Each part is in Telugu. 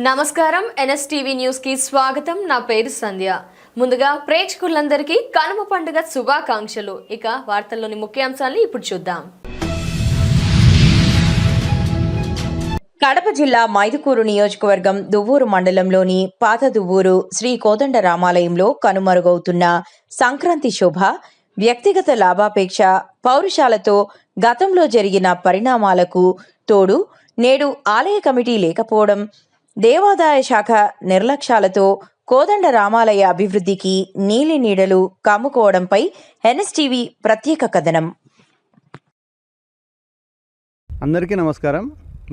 నమస్కారం ఎన్ఎస్టీవీ న్యూస్ కి స్వాగతం. నా పేరు సంధ్య. ముందుగా ప్రేక్షకులందరికీ కనుమ పండుగ శుభాకాంక్షలు. ఇక వార్తల్లోని ముఖ్యాంశాలను ఇప్పుడు చూద్దాం. కడప జిల్లా మైదుకూరు నియోజకవర్గం దువ్వూరు మండలంలోని పాత దువ్వూరు శ్రీ కోదండ రామాలయంలో కనుమరుగవుతున్న సంక్రాంతి శోభ వ్యక్తిగత లాభాపేక్ష పౌరుషాలతో గతంలో జరిగిన పరిణామాలకు తోడు నేడు ఆలయ కమిటీ లేకపోవడం, దేవాదాయ శాఖ నిర్లక్ష్యాలతో కోదండ రామాలయ అభివృద్ధికి నీలి నీడలు కమ్ముకోవడంపై ఎన్ఎస్టీవీ ప్రత్యేక కథనం. అందరికీ నమస్కారం.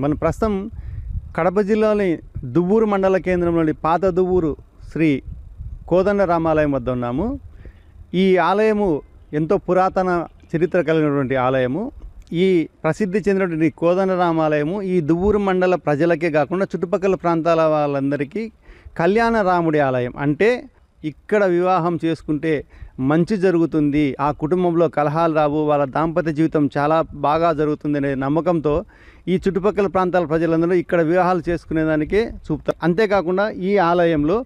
మన ప్రస్తుతం కడప జిల్లాలోని దువ్వూరు మండల కేంద్రంలోని పాత దువ్వూరు శ్రీ కోదండ రామాలయం వద్ద ఉన్నాము. ఈ ఆలయము ఎంతో పురాతన చరిత్ర కలిగినటువంటి ఆలయము. ఈ ప్రసిద్ధి చెందినటువంటి కోదండ రామాలయము ఈ దువ్వూరు మండల ప్రజలకే కాకుండా చుట్టుపక్కల ప్రాంతాల వాళ్ళందరికీ కళ్యాణ రాముడి ఆలయం. అంటే ఇక్కడ వివాహం చేసుకుంటే మంచి జరుగుతుంది, ఆ కుటుంబంలో కలహాలు రావు, వాళ్ళ దాంపత్య జీవితం చాలా బాగా జరుగుతుంది అనే నమ్మకంతో ఈ చుట్టుపక్కల ప్రాంతాల ప్రజలందరూ ఇక్కడ వివాహాలు చేసుకునేదానికే చూపుతారు. అంతేకాకుండా ఈ ఆలయంలో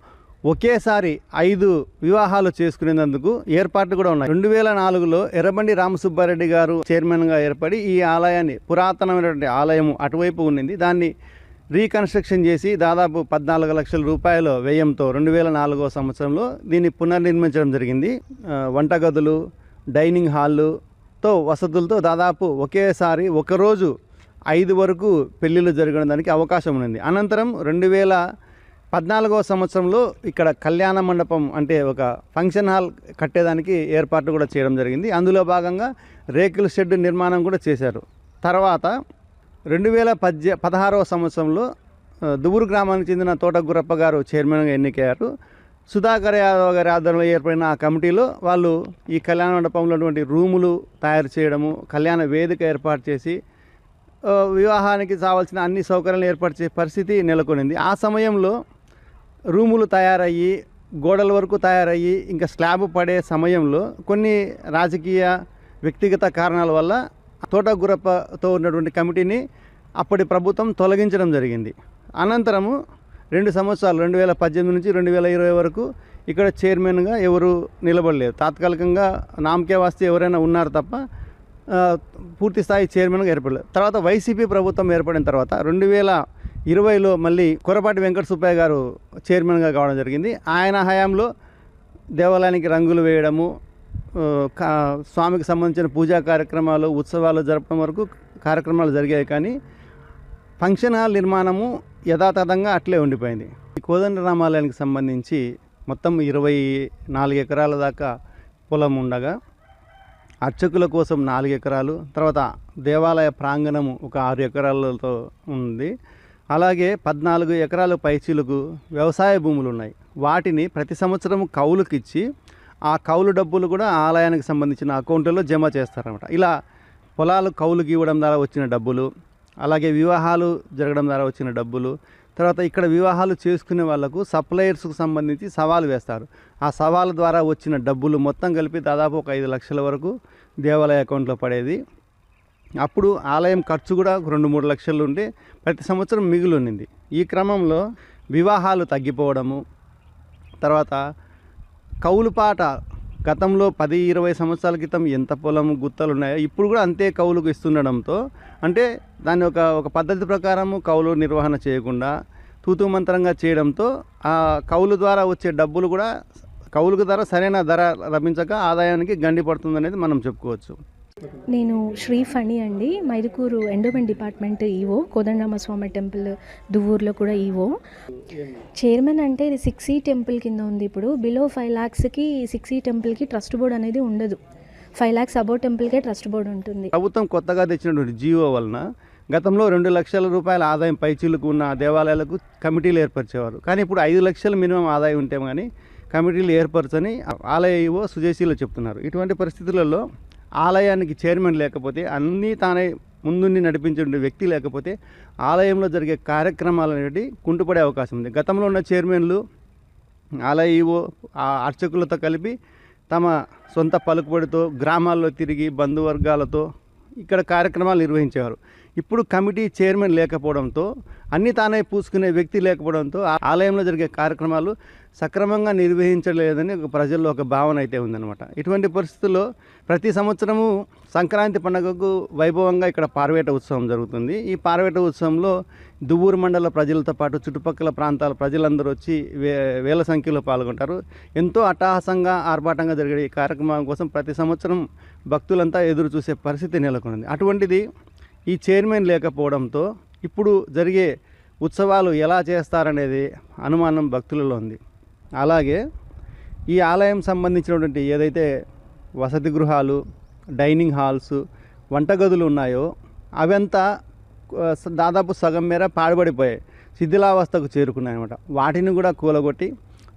ఒకేసారి 5 వివాహాలు చేసుకునేందుకు ఏర్పాట్లు కూడా ఉన్నాయి. 2004లో ఎర్రబండి రామసుబ్బారెడ్డి గారు చైర్మన్గా ఏర్పడి ఈ ఆలయాన్ని, పురాతనమైనటువంటి ఆలయం అటువైపు ఉండింది, దాన్ని రీకన్స్ట్రక్షన్ చేసి దాదాపు 14 లక్షల రూపాయల వ్యయంతో 2004 సంవత్సరంలో దీన్ని పునర్నిర్మించడం జరిగింది. వంటగదులు, డైనింగ్ హాల్లుతో వసతులతో దాదాపు ఒకేసారి ఒకరోజు 5 వరకు పెళ్ళిళ్ళు జరగడానికి అవకాశం ఉంది. అనంతరం 2014 సంవత్సరంలో ఇక్కడ కళ్యాణ మండపం అంటే ఒక ఫంక్షన్ హాల్ కట్టేదానికి ఏర్పాట్లు కూడా చేయడం జరిగింది. అందులో భాగంగా రేకుల షెడ్ నిర్మాణం కూడా చేశారు. తర్వాత 2016 సంవత్సరంలో దువ్వూరు గ్రామానికి చెందిన తోట గురప్ప గారు చైర్మన్గా ఎన్నికయ్యారు. సుధాకర్ యాదవ్ గారి ఆధ్వర్యంలో ఏర్పడిన ఆ కమిటీలో వాళ్ళు ఈ కళ్యాణ మండపంలో ఉన్నటువంటి రూములు తయారు చేయడము, కళ్యాణ వేదిక ఏర్పాటు చేసి వివాహానికి కావాల్సిన అన్ని సౌకర్యాలను ఏర్పాటు చేసే పరిస్థితి నెలకొనింది. ఆ సమయంలో రూములు తయారయ్యి, గోడల వరకు తయారయ్యి, ఇంకా స్లాబ్ పడే సమయంలో కొన్ని రాజకీయ వ్యక్తిగత కారణాల వల్ల తోట గురప్పతో ఉన్నటువంటి కమిటీని అప్పటి ప్రభుత్వం తొలగించడం జరిగింది. అనంతరము 2 సంవత్సరాలు 2018 నుంచి 2020 వరకు ఇక్కడ చైర్మన్గా ఎవరు నిలబడలేదు. తాత్కాలికంగా నామకే వాస్తే ఎవరైనా ఉన్నారు తప్ప పూర్తి స్థాయి చైర్మన్గా ఏర్పడలేదు. తర్వాత వైసీపీ ప్రభుత్వం ఏర్పడిన తర్వాత 2020లో మళ్ళీ కొరపాటి వెంకట సుబ్బయ్య గారు చైర్మన్గా కావడం జరిగింది. ఆయన హయాంలో దేవాలయానికి రంగులు వేయడము, స్వామికి సంబంధించిన పూజా కార్యక్రమాలు, ఉత్సవాలు జరపడం వరకు కార్యక్రమాలు జరిగాయి. కానీ ఫంక్షన్ హాల్ నిర్మాణము యథాతథంగా అట్లే ఉండిపోయింది. ఈ కోదండ రామాలయానికి సంబంధించి మొత్తం 24 ఎకరాల దాకా పొలం ఉండగా అర్చకుల కోసం 4 ఎకరాలు, తర్వాత దేవాలయ ప్రాంగణము ఒక 6 ఎకరాలతో ఉంది. అలాగే 14 ఎకరాల పైచీలకు వ్యవసాయ భూములు ఉన్నాయి. వాటిని ప్రతి సంవత్సరం కౌలుకి ఇచ్చి ఆ కౌలు డబ్బులు కూడా ఆలయానికి సంబంధించిన అకౌంట్లలో జమ చేస్తారన్నమాట. ఇలా పొలాలు కౌలుకి ఇవ్వడం ద్వారా వచ్చిన డబ్బులు, అలాగే వివాహాలు జరగడం ద్వారా వచ్చిన డబ్బులు, తర్వాత ఇక్కడ వివాహాలు చేసుకునే వాళ్లకు సప్లయర్స్కు సంబంధించి సవాలు వేస్తారు. ఆ సవాల ద్వారా వచ్చిన డబ్బులు మొత్తం కలిపి దాదాపు ఒక 5 లక్షల వరకు దేవాలయ అకౌంట్లో పడేది. అప్పుడు ఆలయం ఖర్చు కూడా 2-3 లక్షలు ఉంటే ప్రతి సంవత్సరం మిగులు ఉన్నింది. ఈ క్రమంలో వివాహాలు తగ్గిపోవడము, తర్వాత కౌలుపాట గతంలో 10-20 సంవత్సరాల క్రితం ఎంత పొలం గుత్తలు ఉన్నాయో ఇప్పుడు కూడా అంతే కౌలుకు ఇస్తుండడంతో, అంటే దాన్ని ఒక పద్ధతి ప్రకారము కౌలు నిర్వహణ చేయకుండా తూతూ మంత్రంగా చేయడంతో ఆ కౌలు ద్వారా వచ్చే డబ్బులు కూడా కౌలుకు ధర సరైన ధర లభించక ఆదాయానికి గండి పడుతుందనేది మనం చెప్పుకోవచ్చు. నేను శ్రీఫణి అండి, Mydukur endowment department EO, Kodandaramaswamy temple దువ్వూరులో కూడా ఈవో. చైర్మన్ అంటే ఇది 6E టెంపుల్ కింద ఉంది. ఇప్పుడు బిలో 5 lakhsకి 6E టెంపుల్కి ట్రస్ట్ బోర్డ్ అనేది ఉండదు. 5 lakhs అబౌవ్ టెంపుల్కే ట్రస్ట్ బోర్డు ఉంటుంది. ప్రభుత్వం కొత్తగా తెచ్చినటువంటి జీవో వలన గతంలో 2 లక్షల రూపాయల ఆదాయం పైచీలకు ఉన్న దేవాలయాలకు కమిటీలు ఏర్పరిచేవారు. కానీ ఇప్పుడు 5 లక్షల మినిమం ఆదాయం ఉంటే కానీ కమిటీలు ఏర్పరచని ఆలయ ఈవో సుజయశీల చెప్తున్నారు. ఇటువంటి పరిస్థితులలో ఆలయానికి చైర్మన్ లేకపోతే, అన్నీ తానే ముందుండి నడిపించే వ్యక్తి లేకపోతే ఆలయంలో జరిగే కార్యక్రమాలు అనేవి కుంటుపడే అవకాశం ఉంది. గతంలో ఉన్న చైర్మన్లు ఆలయ ఈవో అర్చకులతో కలిపి తమ సొంత పలుకుబడితో గ్రామాల్లో తిరిగి బంధువర్గాలతో ఇక్కడ కార్యక్రమాలు నిర్వహించేవారు. ఇప్పుడు కమిటీ చైర్మన్ లేకపోవడంతో అన్ని తానే పూసుకునే వ్యక్తి లేకపోవడంతో ఆలయంలో జరిగే కార్యక్రమాలు సక్రమంగా నిర్వహించలేదని ప్రజల్లో ఒక భావన అయితే ఉందన్నమాట. ఇటువంటి పరిస్థితుల్లో ప్రతి సంవత్సరము సంక్రాంతి పండుగకు వైభవంగా ఇక్కడ పార్వేట ఉత్సవం జరుగుతుంది. ఈ పార్వేట ఉత్సవంలో దువ్వూరు మండల ప్రజలతో పాటు చుట్టుపక్కల ప్రాంతాల ప్రజలందరూ వచ్చి వేల సంఖ్యలో పాల్గొంటారు. ఎంతో అట్టహాసంగా ఆర్భాటంగా జరిగే ఈ కార్యక్రమం కోసం ప్రతి సంవత్సరం భక్తులంతా ఎదురు చూసే పరిస్థితి నెలకొంది. అటువంటిది ఈ చైర్మన్ లేకపోవడంతో ఇప్పుడు జరిగే ఉత్సవాలు ఎలా చేస్తారనేది అనుమానం భక్తులలో ఉంది. అలాగే ఈ ఆలయం సంబంధించినటువంటి ఏదైతే వసతి గృహాలు, డైనింగ్ హాల్స్, వంటగదులు ఉన్నాయో అవంతా దాదాపు సగం మేర పాడుబడిపోయాయి, శిథిలావస్థకు చేరుకున్నాయి అన్నమాట. వాటిని కూడా కూలగొట్టి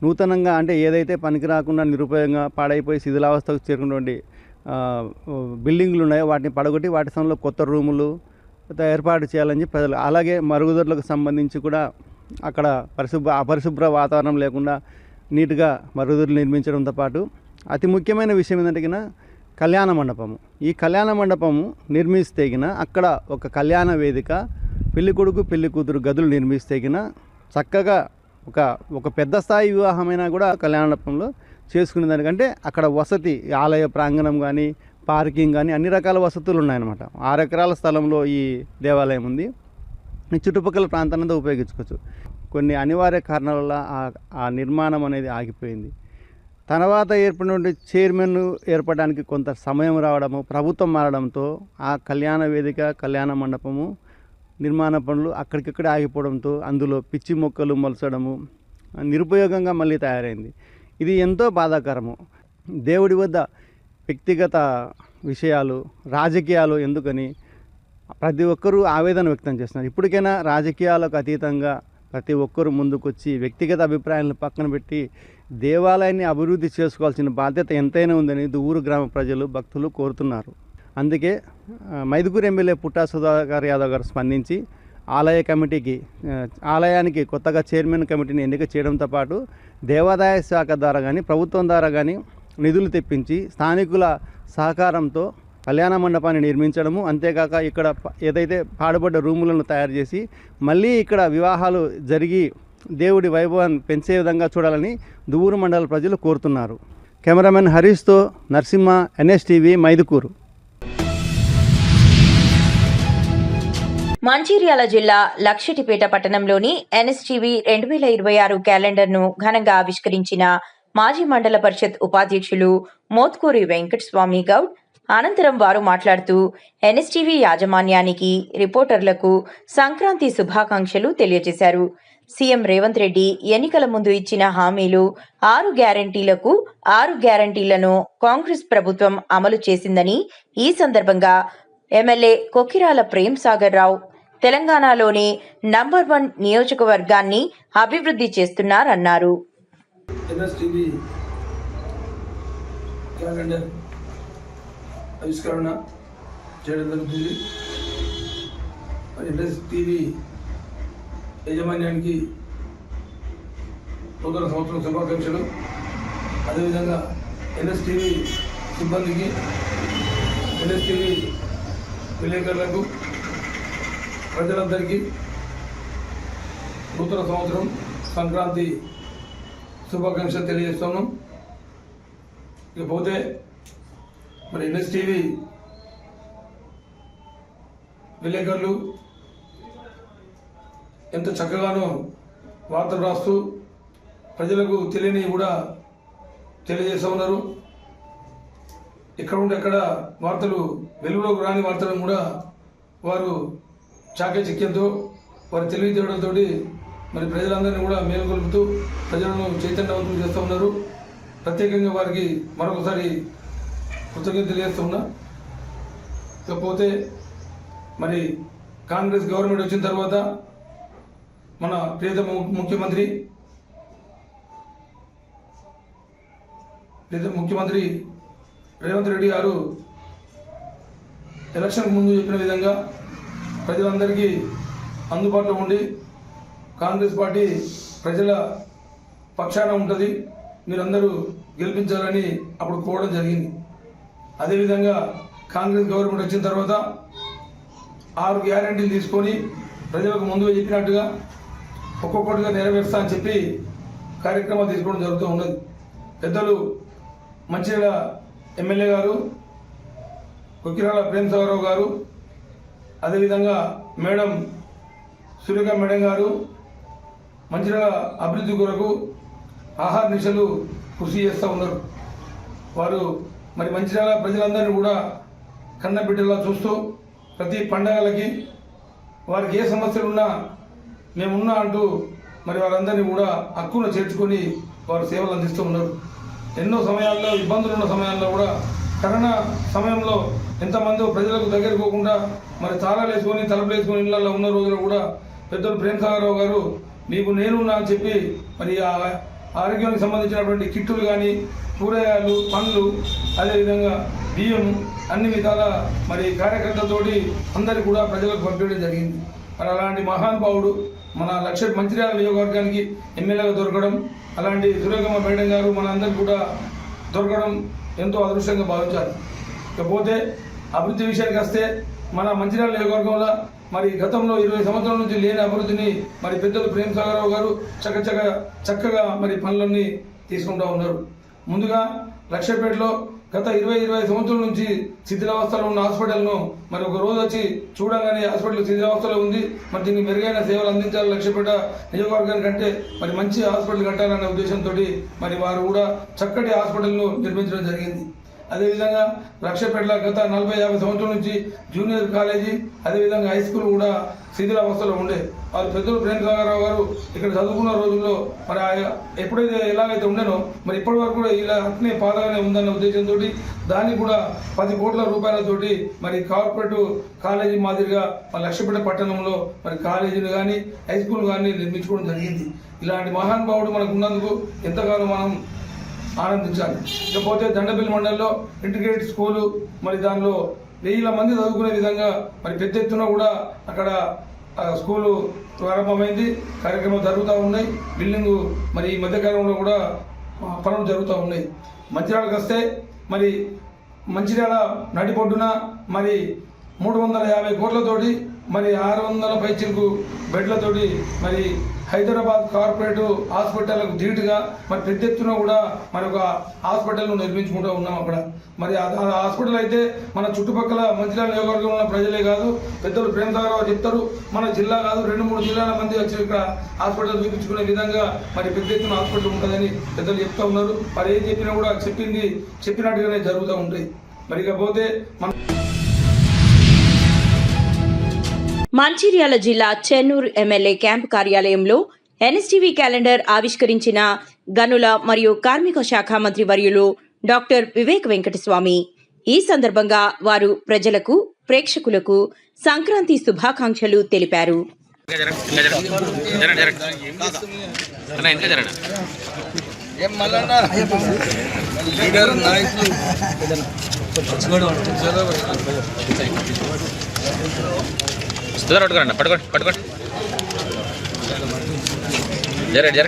నూతనంగా అంటే ఏదైతే పనికి రాకుండా నిరుపయోగంగా పాడైపోయి శిథిలావస్థకు చేరుకున్నటువంటి బిల్డింగ్లు ఉన్నాయో వాటిని పడగొట్టి వాటి స్థానంలో కొత్త రూములు ఏర్పాటు చేయాలని చెప్పి ప్రజలు, అలాగే మరుగుదొడ్లకు సంబంధించి కూడా అక్కడ అపరిశుభ్ర వాతావరణం లేకుండా నీట్గా మరుగుదొడ్లు నిర్మించడంతో పాటు అతి ముఖ్యమైన విషయం ఏంటంటే కళ్యాణ మండపము. ఈ కళ్యాణ మండపము నిర్మిస్తే అక్కడ ఒక కళ్యాణ వేదిక, పెళ్లి కొడుకు పెళ్లి కూతురు గదులు నిర్మిస్తే చక్కగా ఒక పెద్ద స్థాయి వివాహమైనా కూడా కళ్యాణ మండపంలో చేసుకునే దానికంటే అక్కడ వసతి, ఆలయ ప్రాంగణం కానీ పార్కింగ్ కానీ అన్ని రకాల వసతులు ఉన్నాయన్నమాట. 6 ఎకరాల స్థలంలో ఈ దేవాలయం ఉంది. ఈ చుట్టుపక్కల ప్రాంతానంతా ఉపయోగించుకోవచ్చు. కొన్ని అనివార్య కారణాల వల్ల ఆ నిర్మాణం అనేది ఆగిపోయింది. తర్వాత ఏర్పడినటువంటి చైర్మన్ ఏర్పడడానికి కొంత సమయం రావడము, ప్రభుత్వం మారడంతో ఆ కళ్యాణ వేదిక, కళ్యాణ మండపము నిర్మాణ పనులు అక్కడికక్కడే ఆగిపోవడంతో అందులో పిచ్చి మొక్కలు మొలచడము నిరుపయోగంగా మళ్ళీ తయారైంది. ఇది ఎంతో బాధాకరము. దేవుడి వద్ద వ్యక్తిగత విషయాలు, రాజకీయాలు ఎందుకని ప్రతి ఒక్కరూ ఆవేదన వ్యక్తం చేస్తున్నారు. ఇప్పటికైనా రాజకీయాలకు అతీతంగా ప్రతి ఒక్కరూ ముందుకొచ్చి వ్యక్తిగత అభిప్రాయాలను పక్కన పెట్టి దేవాలయాన్ని అభివృద్ధి చేసుకోవాల్సిన బాధ్యత ఎంతైనా ఉందని దువ్వూరు గ్రామ ప్రజలు, భక్తులు కోరుతున్నారు. అందుకే మైదుకూరు ఎమ్మెల్యే పుట్టా సుధాకర్ యాదవ్ గారు స్పందించి ఆలయానికి కొత్తగా చైర్మన్ కమిటీని ఎన్నిక చేయడంతో పాటు దేవాదాయ శాఖ ద్వారా కానీ ప్రభుత్వం ద్వారా కానీ నిధులు తెప్పించి స్థానికుల సహకారంతో కళ్యాణ మండపాన్ని నిర్మించడము, అంతేకాక ఇక్కడ ఏదైతే పాడుబడ్డ రూములను తయారు చేసి మళ్ళీ ఇక్కడ వివాహాలు జరిగి దేవుడి వైభవాన్ని పెంచే విధంగా చూడాలని దువ్వూరు మండల ప్రజలు కోరుతున్నారు. కెమెరామెన్ హరీష్తో నరసింహ, NSTV, మైదుకూరు. మంచిర్యాల జిల్లా లక్షటిపేట పట్టణంలోని NSTV 2026 క్యాలెండర్ను ఘనంగా ఆవిష్కరించిన మాజీ మండల పరిషత్ ఉపాధ్యక్షులు మోత్కూరి వెంకటస్వామి గౌడ్ అనంతరం వారు మాట్లాడుతూ NSTV యాజమాన్యానికి, రిపోర్టర్లకు సంక్రాంతి శుభాకాంక్షలు తెలియజేశారు. సీఎం రేవంత్ రెడ్డి ఎన్నికల ముందు ఇచ్చిన హామీలు 6 గ్యారంటీలకు 6 గ్యారంటీలను కాంగ్రెస్ ప్రభుత్వం అమలు చేసిందని, ఈ సందర్భంగా ఎమ్మెల్యే కొక్కిరాల ప్రేమ్ సాగర్ రావు తెలంగాణలోని నంబర్ 1 నియోజకవర్గాన్ని అభివృద్ధి చేస్తున్నారన్నారు. NSTV క్యాలెండర్ ఆవిష్కరణ చేయడం జరుగుతుంది. NSTV యాజమాన్యానికి నూతన సంవత్సరం శుభాకాంక్షలు. అదేవిధంగా NSTV సిబ్బందికి, NSTV విలేకరులకు, ప్రజలందరికీ నూతన సంవత్సరం సంక్రాంతి శుభాకాంక్షలు తెలియజేస్తున్నాం. ఇకపోతే మరి NSTV విలేకరులు ఎంత చక్కగానో వార్తలు రాస్తూ ప్రజలకు తెలియనివి కూడా తెలియజేస్తూ ఉన్నారు. ఇక్కడ ఉంటే అక్కడ వార్తలు, వెలుగులోకి రాని వార్తలను కూడా వారు చాకచక్యంతో, వారి తెలివితేటలతో మరి ప్రజలందరినీ కూడా మేలుకొలుపుతూ ప్రజలను చైతన్యవంతులు చేస్తూ ఉన్నారు. ప్రత్యేకంగా వారికి మరొకసారి కృతజ్ఞత తెలియజేస్తున్నా. ఇకపోతే మరి కాంగ్రెస్ గవర్నమెంట్ వచ్చిన తర్వాత మన ప్రియతమ ముఖ్యమంత్రి రేవంత్ రెడ్డి గారు ఎలక్షన్ ముందు చెప్పిన విధంగా ప్రజలందరికీ అందుబాటులో ఉండి కాంగ్రెస్ పార్టీ ప్రజల పక్షాన ఉంటుంది, మీరందరూ గెలిపించాలని అప్పుడు కోరడం జరిగింది. అదేవిధంగా కాంగ్రెస్ గవర్నమెంట్ వచ్చిన తర్వాత 6 గ్యారెంటీలు తీసుకొని ప్రజలకు ముందుగా చెప్పినట్టుగా ఒక్కొక్కటిగా నెరవేరుస్తా అని చెప్పి కార్యక్రమాలు తీసుకోవడం జరుగుతూ ఉన్నది. పెద్దలు మంచిర్యాల ఎమ్మెల్యే గారు కొక్కిరాల ప్రేమసాగరరావు గారు, అదేవిధంగా మేడం సురేఖ మేడం గారు మంచిర్యాల అభివృద్ధి కొరకు ఆహార నిశలు కృషి చేస్తూ ఉన్నారు. వారు మరి మంచిర్యాల ప్రజలందరినీ కూడా కన్నబిడ్డలా చూస్తూ ప్రతి పండగలకి వారికి ఏ సమస్యలు ఉన్నా మేమున్నా అంటూ మరి వారందరినీ కూడా హక్కును చేర్చుకొని వారు సేవలు అందిస్తూ ఉన్నారు. ఎన్నో సమయాల్లో ఇబ్బందులు ఉన్న సమయాల్లో కూడా కరోనా సమయంలో ఎంతమంది ప్రజలకు దగ్గర పోకుండా మరి తాళాలు వేసుకొని తలుపులు వేసుకొని ఇళ్లలో ఉన్న రోజులు కూడా పెద్దలు ప్రేమసాగరరావు గారు మీకు నేనున్నా అని చెప్పి మరి ఆరోగ్యానికి సంబంధించినటువంటి కిట్టులు కానీ కూరగాయలు పండ్లు అదేవిధంగా బియ్యం అన్ని విధాల మరి కార్యకర్తలతోటి అందరికీ కూడా ప్రజలకు పంపించడం జరిగింది. మరి అలాంటి మహానుభావుడు మన మంచిర్యాల నియోజకవర్గానికి ఎమ్మెల్యేగా దొరకడం, అలాంటి సురేఖమ్మ మేడం గారు మన అందరికి కూడా దొరకడం ఎంతో అదృష్టంగా భావించారు. ఇకపోతే అభివృద్ధి విషయానికి వస్తే మన మంచిర్యాల నియోజకవర్గంలో మరి గతంలో 20 సంవత్సరాల నుంచి లేని అభివృద్ధిని మరి పెద్దలు ప్రేమసాగరరావు గారు చక్కగా మరి పనులన్నీ తీసుకుంటూ ఉన్నారు. ముందుగా లక్షపేటలో గత 20 సంవత్సరాల నుంచి శిథిలావస్థలో ఉన్న హాస్పిటల్ను మరి ఒక రోజు వచ్చి చూడగానే హాస్పిటల్ శిథిలావస్థలో ఉంది, మరి దీనికి మెరుగైన సేవలు అందించాలి లక్షపేట నియోజకవర్గానికంటే మరి మంచి హాస్పిటల్ కట్టాలనే ఉద్దేశంతో మరి వారు కూడా చక్కటి హాస్పిటల్ను నిర్మించడం జరిగింది. అదేవిధంగా లక్షపేటలో గత 40-50 సంవత్సరాల నుంచి జూనియర్ కాలేజీ అదేవిధంగా హై స్కూల్ కూడా శిథిలావస్థలో ఉండే. వారు పెద్దలు ప్రేమసాగరరావు గారు ఇక్కడ చదువుకున్న రోజుల్లో మరి ఎప్పుడైతే ఎలాగైతే ఉండేనో మరి ఇప్పటి వరకు కూడా ఇలా అట్నే పాదగానే ఉందన్న ఉద్దేశంతో దాన్ని కూడా 10 కోట్ల రూపాయలతోటి మరి కార్పొరేట్ కాలేజీ మాదిరిగా మన లక్షపేట పట్టణంలో మరి కాలేజీలు కానీ హై స్కూల్ కానీ నిర్మించుకోవడం జరిగింది. ఇలాంటి మహానుభావుడు మనకు ఉన్నందుకు ఎంతగానో మనం ఆనందించాలి. ఇకపోతే దండపల్లి మండలంలో ఇంటిగ్రేటెడ్ స్కూలు మరి దానిలో 1000 మంది చదువుకునే విధంగా మరి పెద్ద ఎత్తున కూడా అక్కడ స్కూలు ప్రారంభమైంది. కార్యక్రమాలు జరుగుతూ ఉన్నాయి. బిల్డింగు మరి ఈ మధ్యకాలంలో కూడా పనులు జరుగుతూ ఉన్నాయి. మంచిర్యాలకు వస్తే మరి మంచిర్యాల నడిపొడ్డున మరి 350 కోట్లతోటి మరి 600 పైచిలకు బెడ్లతోటి మరి హైదరాబాద్ కార్పొరేట్ హాస్పిటల్కు ధీటుగా మరి పెద్ద ఎత్తున కూడా మరి ఒక హాస్పిటల్ను నిర్మించుకుంటూ ఉన్నాం. అక్కడ మరి ఆ హాస్పిటల్ అయితే మన చుట్టుపక్కల మంచిర్యాల నియోజకవర్గంలో ఉన్న ప్రజలే కాదు, పెద్దలు ప్రేమసాగరరావు చెప్తారు, మన జిల్లా కాదు 2-3 జిల్లాల మంది వచ్చి ఇక్కడ హాస్పిటల్ చూపించుకునే విధంగా మరి పెద్ద ఎత్తున హాస్పిటల్ ఉంటుందని పెద్దలు చెప్తూ ఉన్నారు. మరి ఏం చెప్పినా కూడా చెప్పినట్టుగానే జరుగుతూ ఉంటాయి. మరి ఇకపోతే మంచిర్యాల జిల్లా చెన్నూరు ఎమ్మెల్యే క్యాంపు కార్యాలయంలో ఎన్ఎస్టీవీ క్యాలెండర్ ఆవిష్కరించిన గనుల మరియు కార్మిక శాఖ మంత్రి వర్యులు డాక్టర్ వివేక్ వెంకటస్వామి. ఈ సందర్భంగా వారు ప్రజలకు, ప్రేక్షకులకు సంక్రాంతి శుభాకాంక్షలు తెలిపారు. పట్టుకోండి జరగండి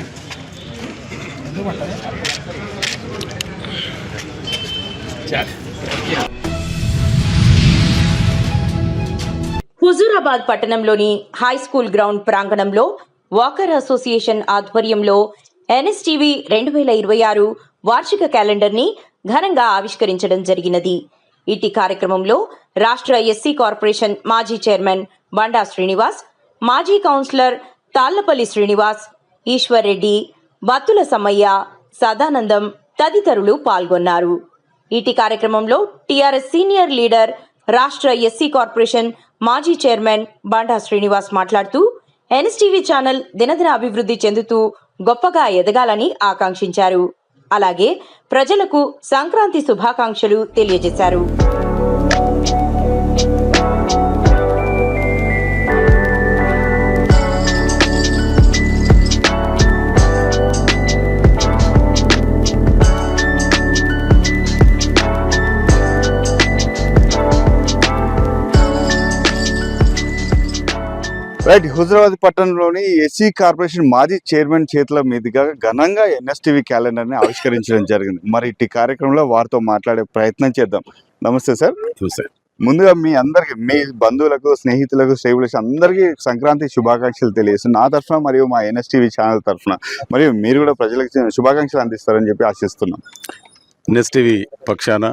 హుజూరాబాద్ పట్టణంలోని హై స్కూల్ గ్రౌండ్ ప్రాంగణంలో వాకర్ అసోసియేషన్ ఆధ్వర్యంలో ఎన్ఎస్టీవీ 2026 వార్షిక క్యాలెండర్ ని ఘనంగా ఆవిష్కరించడం జరిగినది. ఇటీ కార్యక్రమంలో రాష్ట్ర ఎస్సీ కార్పొరేషన్ మాజీ చైర్మన్ బండా శ్రీనివాస్, మాజీ కౌన్సిలర్ తాళ్లపల్లి శ్రీనివాస్, ఈశ్వర్ రెడ్డి, బత్తుల సమ్మయ్య, సదానందం తదితరులు పాల్గొన్నారు. ఇటీ కార్యక్రమంలో టీఆర్ఎస్ సీనియర్ లీడర్, రాష్ట్ర ఎస్సీ కార్పొరేషన్ మాజీ చైర్మన్ బండా శ్రీనివాస్ మాట్లాడుతూ ఎన్ఎస్టీవీ ఛానల్ దినదిన అభివృద్ధి చెందుతూ గొప్పగా ఎదగాలని ఆకాంక్షించారు. అలాగే ప్రజలకు సంక్రాంతి శుభాకాంక్షలు తెలియజేశారు. రైట్, హుజరాబాద్ పట్టణంలోని ఎస్సీ కార్పొరేషన్ మాజీ చైర్మన్ చేతుల మీదుగా ఘనంగా ఎన్ఎస్టీవీ క్యాలెండర్ ని ఆవిష్కరించడం జరిగింది. మరి ఇట్టి కార్యక్రమంలో వారితో మాట్లాడే ప్రయత్నం చేద్దాం. నమస్తే సార్. ముందుగా మీ అందరికి, మీ బంధువులకు, స్నేహితులకు, శ్రేయులకు అందరికీ సంక్రాంతి శుభాకాంక్షలు తెలియజేస్తున్నాను నా తరఫున మరియు మా ఎన్ఎస్టీవీ ఛానల్ తరఫున. మరియు మీరు కూడా ప్రజలకు శుభాకాంక్షలు అందిస్తారని చెప్పి ఆశిస్తున్నాం. ఎన్ఎస్టీవీ పక్షాన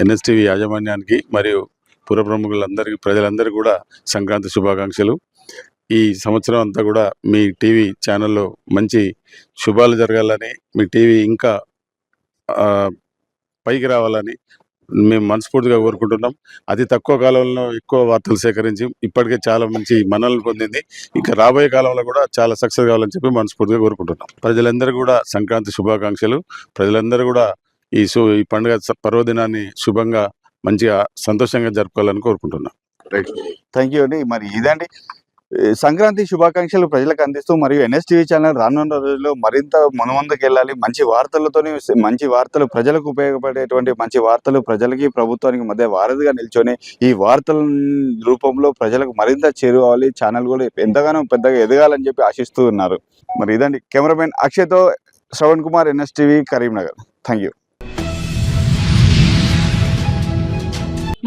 ఎన్ఎస్టీవీ యాజమాన్యానికి మరియు పుర ప్రముఖులందరికీ, ప్రజలందరికీ కూడా సంక్రాంతి శుభాకాంక్షలు. ఈ సంవత్సరం అంతా కూడా మీ టీవీ ఛానల్లో మంచి శుభాలు జరగాలని, మీ టీవీ ఇంకా పైకి రావాలని మేము మనస్ఫూర్తిగా కోరుకుంటున్నాం. అతి తక్కువ కాలంలో ఎక్కువ వార్తలు సేకరించి ఇప్పటికే చాలా మంచి మన్ననలు పొందింది. ఇక రాబోయే కాలంలో కూడా చాలా సక్సెస్ కావాలని చెప్పి మనస్ఫూర్తిగా కోరుకుంటున్నాం. ప్రజలందరూ కూడా సంక్రాంతి శుభాకాంక్షలు. ప్రజలందరూ కూడా ఈ పండుగ పర్వదినాన్ని శుభంగా, మంచిగా, సంతోషంగా జరుపుకోవాలని కోరుకుంటున్నాం. రైట్, థ్యాంక్ యూ అండి. మరి ఇదండి సంక్రాంతి శుభాకాంక్షలు ప్రజలకు అందిస్తూ, మరియు ఎన్ఎస్టీవీ ఛానల్ రానున్న రోజుల్లో మరింత మునముందుకు వెళ్ళాలి. మంచి వార్తలతోని, మంచి వార్తలు, ప్రజలకు ఉపయోగపడేటువంటి మంచి వార్తలు, ప్రజలకి ప్రభుత్వానికి మధ్య వారధిగా నిల్చొని ఈ వార్తల రూపంలో ప్రజలకు మరింత చేరువాలి. ఛానల్ కూడా ఎంతగానో పెద్దగా ఎదగాలని చెప్పి ఆశిస్తూ ఉన్నారు. మరి ఇదండి, కెమెరామెన్ అక్షయ్తో Shravan Kumar, NSTV, Karimnagar. Thank you.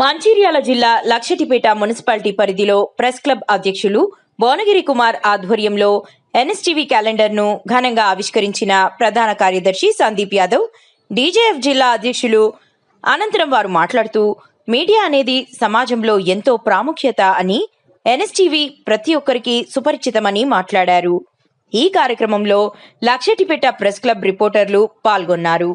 Mancherial జిల్లా లక్షటిపేట మున్సిపాలిటీ పరిధిలో ప్రెస్ క్లబ్ అధ్యక్షులు భువనగిరి కుమార్ ఆధ్వర్యంలో ఎన్ఎస్టీవీ క్యాలెండర్ను ఘనంగా ఆవిష్కరించిన ప్రధాన కార్యదర్శి సందీప్ యాదవ్, డీజేఎఫ్ జిల్లా అధ్యక్షులు. అనంతరం వారు మాట్లాడుతూ, మీడియా అనేది సమాజంలో ఎంతో ప్రాముఖ్యత అని, ఎన్ఎస్టీవీ ప్రతి ఒక్కరికి సుపరిచితమని మాట్లాడారు. ఈ కార్యక్రమంలో లక్షటిపేట ప్రెస్ క్లబ్ రిపోర్టర్లు పాల్గొన్నారు.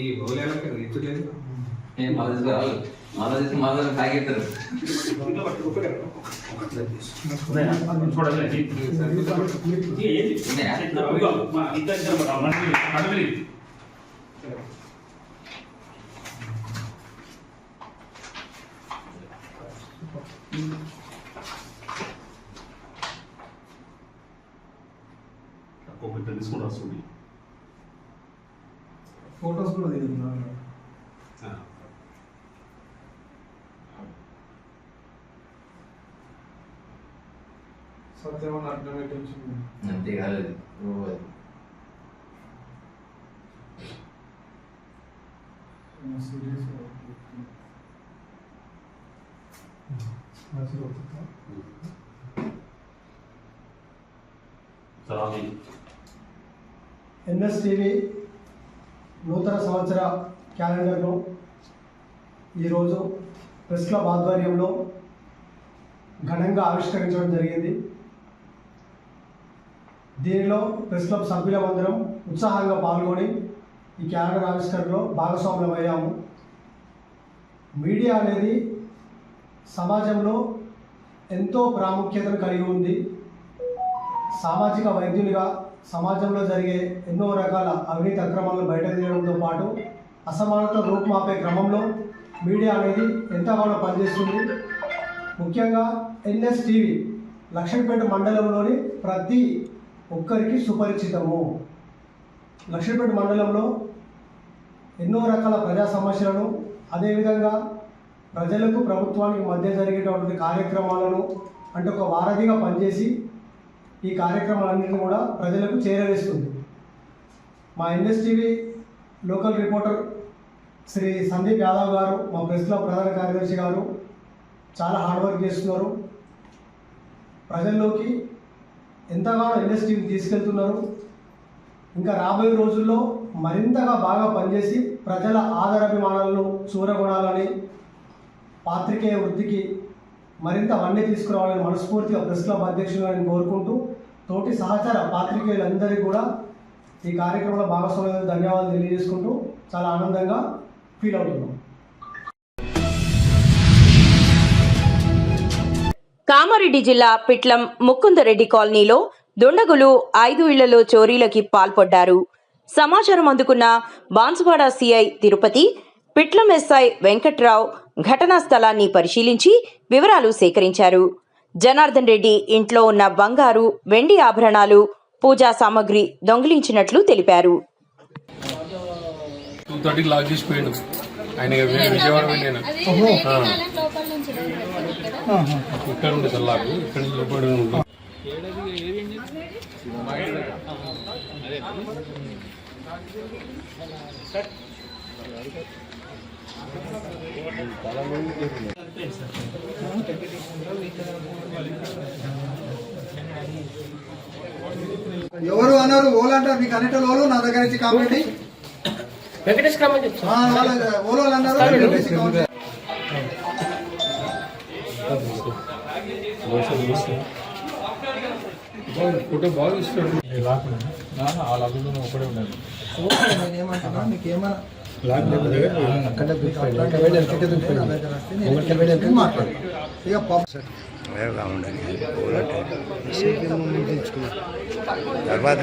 ఈ బౌలర్లకి రీతులేదు మాలో తాగెత్తారు. ఫోటోస్ కూడా దిగుతున్నారు. సత్యమని అర్థమే టెన్షన్ అంతే కాలేదు. సీరియస్ ఎన్ఎస్టీవీ నూతన సంవత్సర క్యాలెండర్ను ఈరోజు ప్రెస్ క్లబ్ ఆధ్వర్యంలో ఘనంగా ఆవిష్కరించడం జరిగింది. దీనిలో ప్రెస్ క్లబ్ సభ్యులమందరం ఉత్సాహంగా పాల్గొని ఈ క్యాలెండర్ ఆవిష్కరణలో భాగస్వాములమయ్యాము. మీడియా అనేది సమాజంలో ఎంతో ప్రాముఖ్యతను కలిగి ఉంది. సామాజిక వైద్యునిగా సమాజంలో జరిగే ఎన్నో రకాల అవినీతి అక్రమాలను బయటకు తీయడంతో పాటు అసమానత రూపుమాపే క్రమంలో మీడియా అనేది ఎంతగానో పనిచేస్తుంది. ముఖ్యంగా ఎన్ఎస్టీవీ లక్షటిపేట మండలంలోని ప్రతి ఒక్కరికి సుపరిచితము. లక్షటిపేట మండలంలో ఎన్నో రకాల ప్రజా సమస్యలను, అదేవిధంగా ప్రజలకు ప్రభుత్వానికి మధ్య జరిగేటువంటి కార్యక్రమాలను అంటే ఒక వారధిగా పనిచేసి ఈ కార్యక్రమాలన్నింటినీ కూడా ప్రజలకు చేరవేస్తుంది. మా NSTV local reporter Shri Sandeep Yadav గారు, మా ప్రెస్ క్లబ్ ప్రధాన కార్యదర్శి గారు చాలా హార్డ్ వర్క్ చేస్తున్నారు. ప్రజల్లోకి ఎంతగానో ఎన్ఎస్టీవీని తీసుకెళ్తున్నారు. ఇంకా రాబోయే రోజుల్లో మరింతగా బాగా పనిచేసి ప్రజల ఆదరాభిమానాలను చూరగొనాలని, పాత్రికేయ వృత్తికి మరింత వన్నె తీసుకురావాలని మనస్ఫూర్తిగా ప్రెస్ క్లబ్ అధ్యక్షులుగా నేను కోరుకుంటూ, తోటి సహచర పాత్రికేయులందరికీ కూడా ఈ కార్యక్రమంలో భాగస్వామ్యం ధన్యవాదాలు తెలియజేసుకుంటూ చాలా ఆనందంగా ఫీల్ అవుతున్నాం. కామారెడ్డి జిల్లా పిట్లం ముకుందరెడ్డి కాలనీలో దుండగులు 5 ఇళ్లలో చోరీలకి పాల్పడ్డారు. సమాచారం అందుకున్న బాన్సువాడ సిఐ తిరుపతి, పిట్లం ఎస్ఐ వెంకట్రావు ఘటనా స్థలాన్ని పరిశీలించి వివరాలు సేకరించారు. జనార్దన్ రెడ్డి ఇంట్లో ఉన్న బంగారు, వెండి ఆభరణాలు, పూజా సామగ్రి దొంగిలించినట్లు తెలిపారు. 2:30 లాక్ చేసిపోయాడు ఆయన. విజయవాడ వెళ్ళాను ఇక్కడ ఉండే తల్లాకు ఇక్కడ లోపడి ఉంటాం. ఎవరు అన్నారు ఓలంటారు మీకు అనేట ఓలు నా దగ్గర నుంచి కాబట్టి వెంకటేష్ కామెంట్ ఓలో అన్నారు. ఫోటో బాగా ఇస్తాడు. ఏమంటున్నా మీకు ఏమన్నా మాట్లాడు ఇక తర్వాత